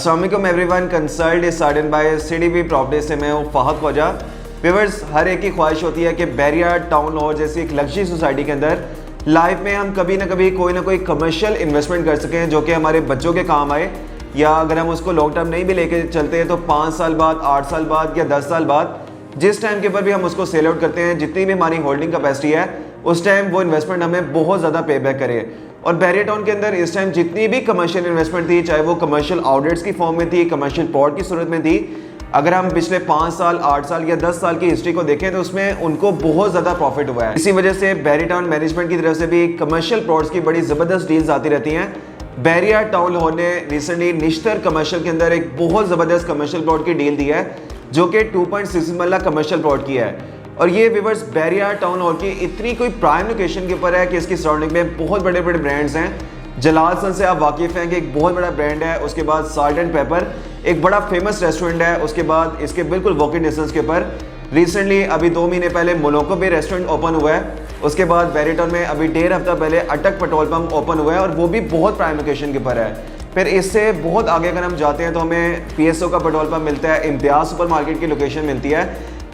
अस्सलाम वालेकुम everyone, consult is सार्डन बाय सीडीपी प्रॉपर्टी से मैं हूँ फाहद ख्वाजा। व्यूअर्स, हर एक की ख्वाहिश होती है कि बैरिया टाउन लाहौर जैसी एक लग्जरी सोसाइटी के अंदर लाइफ में हम कभी ना कभी कोई ना कोई कमर्शियल इन्वेस्टमेंट कर सकें जो कि हमारे बच्चों के काम आए, या अगर हम उसको लॉन्ग टर्म नहीं भी लेके चलते हैं तो 5 साल बाद, 8 साल बाद या 10 साल बाद जिस टाइम के ऊपर भी हम उसको सेल आउट करते हैं, जितनी भी हमारी होल्डिंग कैपेसिटी है उस टाइम वो इन्वेस्टमेंट हमें बहुत ज़्यादा पे बैक करे। और बैरिया टाउन के अंदर इस टाइम जितनी भी कमर्शियल इन्वेस्टमेंट थी, चाहे वो कमर्शियल आउटलेट्स की फॉर्म में थी, कमर्शियल प्लॉट की सूरत में थी, अगर हम पिछले 5 साल, 8 साल या 10 साल की हिस्ट्री को देखें तो उसमें उनको बहुत ज़्यादा प्रॉफिट हुआ है। इसी वजह से बैरिया टाउन मैनेजमेंट की तरफ से भी कमर्शियल प्लॉट्स की बड़ी ज़बरदस्त डील्स आती रहती हैं। बैरिया टाउन लाहौर ने रिसेंटली निश्तर कमर्शियल के अंदर एक बहुत ज़बरदस्त कमर्शियल प्लॉट की डील दी है जो कि 2.6 मरला कमर्शियल प्लॉट की है। और ये व्यूअर्स बैरिया टाउन हॉल की इतनी कोई प्राइम लोकेशन के ऊपर है कि इसकी सराउंडिंग में बहुत बड़े बड़े ब्रांड्स हैं। जलाल सन से आप वाकिफ़ हैं कि एक बहुत बड़ा ब्रांड है, उसके बाद साल्ट एंड पेपर एक बड़ा फेमस रेस्टोरेंट है, उसके बाद इसके बिल्कुल वॉकिंग डिस्टेंस के ऊपर रिसेंटली अभी 2 महीने पहले मोनाको बे रेस्टोरेंट ओपन हुआ है। उसके बाद बैरिया टाउन में अभी 1.5 हफ्ता पहले अटक पेट्रोल पंप ओपन हुआ है और वो भी बहुत प्राइम लोकेशन के ऊपर है। फिर इससे बहुत आगे अगर हम जाते हैं तो हमें PSO का पेट्रोल पंप मिलता है, इम्तियाज़ सुपर मार्केट की लोकेशन मिलती है।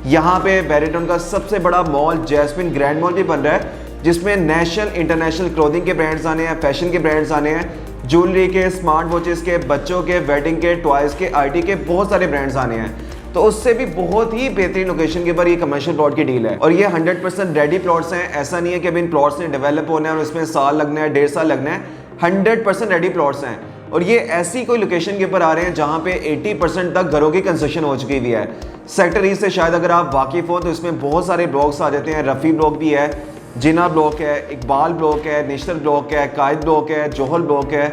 यहाँ पे बैरिया टाउन का सबसे बड़ा मॉल जैस्मिन ग्रैंड मॉल भी बन रहा है जिसमें नेशनल इंटरनेशनल क्लोथिंग के ब्रांड्स आने हैं, फैशन के ब्रांड्स आने हैं, ज्वेलरी के, स्मार्ट वॉचेस के, बच्चों के, वेडिंग के, टॉयज़ के, IT के बहुत सारे ब्रांड्स आने हैं। तो उससे भी बहुत ही बेहतरीन लोकेशन के ऊपर ये कमर्शियल प्लॉट की डील है। और ये 100% रेडी प्लॉट्स हैं। ऐसा नहीं है कि अभी इन प्लॉट्स ने डेवलप होना है और उसमें साल लगना है, 1.5 साल लगना है। 100% रेडी प्लॉट्स हैं और ये ऐसी कोई लोकेशन के ऊपर आ रहे हैं जहाँ पे 80% तक घरों की कंस्ट्रक्शन हो चुकी हुई है। सेक्टर ई से शायद अगर आप वाकिफ़ हो तो इसमें बहुत सारे ब्लॉक्स आ जाते हैं। रफ़ी ब्लॉक भी है, जिना ब्लॉक है, इकबाल ब्लॉक है, नेशनल ब्लॉक है, कायद ब्लॉक है, जोहल ब्लॉक है,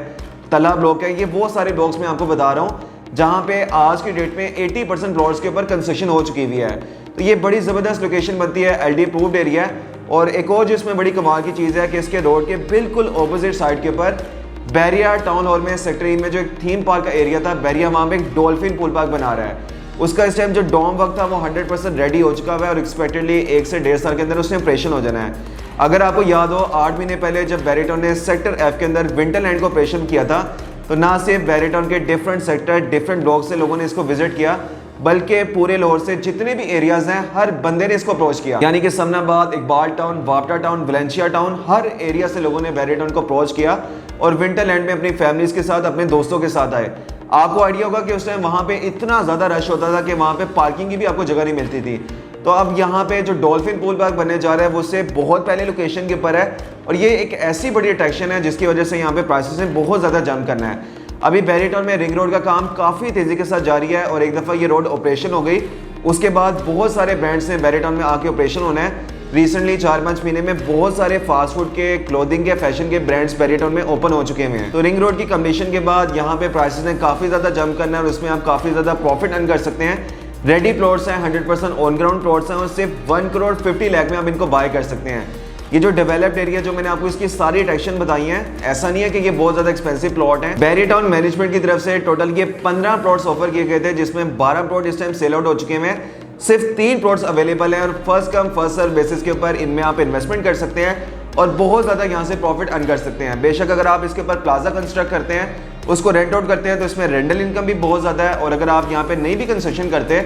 तला ब्लॉक है। ये वो सारे ब्लॉक्स मैं आपको बता रहा हूँ जहाँ पे आज की डेट में 80% प्लॉट्स के ऊपर कंस्ट्रक्शन हो चुकी हुई है। तो ये बड़ी ज़बरदस्त लोकेशन बनती है, LD अप्रूव्ड एरिया है। और एक और जो इसमें बड़ी कमाल की चीज़ है कि इसके रोड के बिल्कुल ऑपोजिट साइड के ऊपर बैरिया टाउन हॉल में सेक्टर ई में जो एक थीम पार्क का एरिया था बैरिया, वहाँ पे एक डॉल्फिन पूल पार्क बना रहा है। उसका इस टाइम जो डॉम वक्त था वो 100% रेडी हो चुका हुआ है और एक्सपेक्टेडली 1 से 1.5 साल के अंदर उसने ऑपरेशन हो जाना है। अगर आपको याद हो 8 महीने पहले जब बैरिया टाउन ने सेक्टर F के अंदर विंटरलैंड को ऑपरेशन किया था तो ना सिर्फ बैरिया टाउन के डिफरेंट सेक्टर, डिफरेंट ब्लॉक से लोगों ने इसको विजिट किया, बल्कि पूरे लाहौर से जितने भी एरियाज हैं हर बंदे ने इसको अप्रोच किया। यानी कि Samanabad, Iqbal town, Wapda town, Valencia town, हर एरिया से लोगों ने बैरिया टाउन को अप्रोच किया और विंटरलैंड में अपनी फैमिलीज के साथ, अपने दोस्तों के साथ आए। आपको आइडिया होगा कि उस टाइम वहाँ पे इतना ज़्यादा रश होता था कि वहाँ पे पार्किंग की भी आपको जगह नहीं मिलती थी। तो अब यहाँ पे जो डॉल्फिन पूल पार्क बनने जा रहा है वो उससे बहुत पहले लोकेशन के ऊपर है और ये एक ऐसी बड़ी अट्रैक्शन है जिसकी वजह से यहाँ पे प्राइसेस में बहुत ज़्यादा जम करना है। अभी बैरिया टाउन में रिंग रोड का काम काफ़ी तेज़ी के साथ जारी है और एक दफ़ा ये रोड ऑपरेशन हो गई उसके बाद बहुत सारे ब्रांड्स ने बैरिया टाउन में आके ऑपरेशन होना है। रिसेंटली 4-5 महीने में बहुत सारे फास्ट फूड के, क्लोथिंग के, फैशन के ब्रांड्स बैरिया टाउन में ओपन हो चुके हैं। तो रिंग रोड की कंप्लीशन के बाद यहाँ पे प्राइसेस ने काफ़ी ज़्यादा जम करना है और उसमें आप काफ़ी ज़्यादा प्रॉफिट अर्न कर सकते हैं। रेडी प्लॉट्स हैं, 100% ऑन ग्राउंड प्लॉट्स हैं और सिर्फ 1 करोड़ 50 लाख में आप इनको बाय कर सकते हैं। ये जो डेवलप्ड एरिया जो मैंने आपको इसकी सारी अट्रैक्शन बताई हैं, ऐसा नहीं है कि ये बहुत ज़्यादा एक्सपेंसिव प्लॉट है। बैरिया टाउन मैनेजमेंट की तरफ से टोटल ये 15 प्लॉट्स ऑफर किए गए थे जिसमें 12 प्लॉट इस टाइम सेल आउट हो चुके हैं। सिर्फ 3 प्लॉट्स अवेलेबल हैं और first come first serve basis के ऊपर इनमें आप इन्वेस्टमेंट कर सकते हैं और बहुत ज़्यादा यहाँ से प्रॉफिट अर्न कर सकते हैं। बेशक अगर आप इसके ऊपर प्लाजा कंस्ट्रक्ट करते हैं, उसको रेंट आउट करते हैं तो इसमें रेंटल इनकम भी बहुत ज़्यादा है। और अगर आप यहाँ पे नहीं भी कंस्ट्रक्शन करते,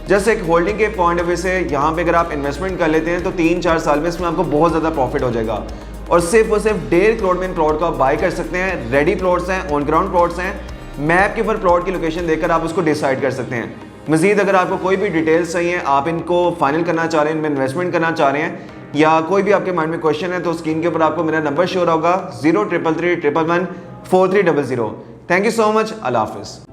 जैसे एक होल्डिंग के पॉइंट ऑफ व्यू से यहाँ पे अगर आप इन्वेस्टमेंट कर लेते हैं तो 3-4 साल में इसमें आपको बहुत ज़्यादा प्रॉफिट हो जाएगा। और सिर्फ और सिर्फ 1.5 करोड़ में इन प्लॉट को आप बाय कर सकते हैं। रेडी प्लॉट्स हैं, ऑन ग्राउंड प्लॉट्स हैं, मैप के ऊपर प्लॉट की लोकेशन देखकर आप उसको डिसाइड कर सकते हैं। मजीद अगर आपको कोई भी डिटेल्स चाहिए, आप इनको फाइनल करना चाह रहे हैं, इनमें इन्वेस्टमेंट करना चाह रहे हैं या कोई भी आपके माइंड में क्वेश्चन है तो स्क्रीन के ऊपर आपको मेरा नंबर शो होगा 0333 111 4300। Thank you so much. Allah हाफिज़।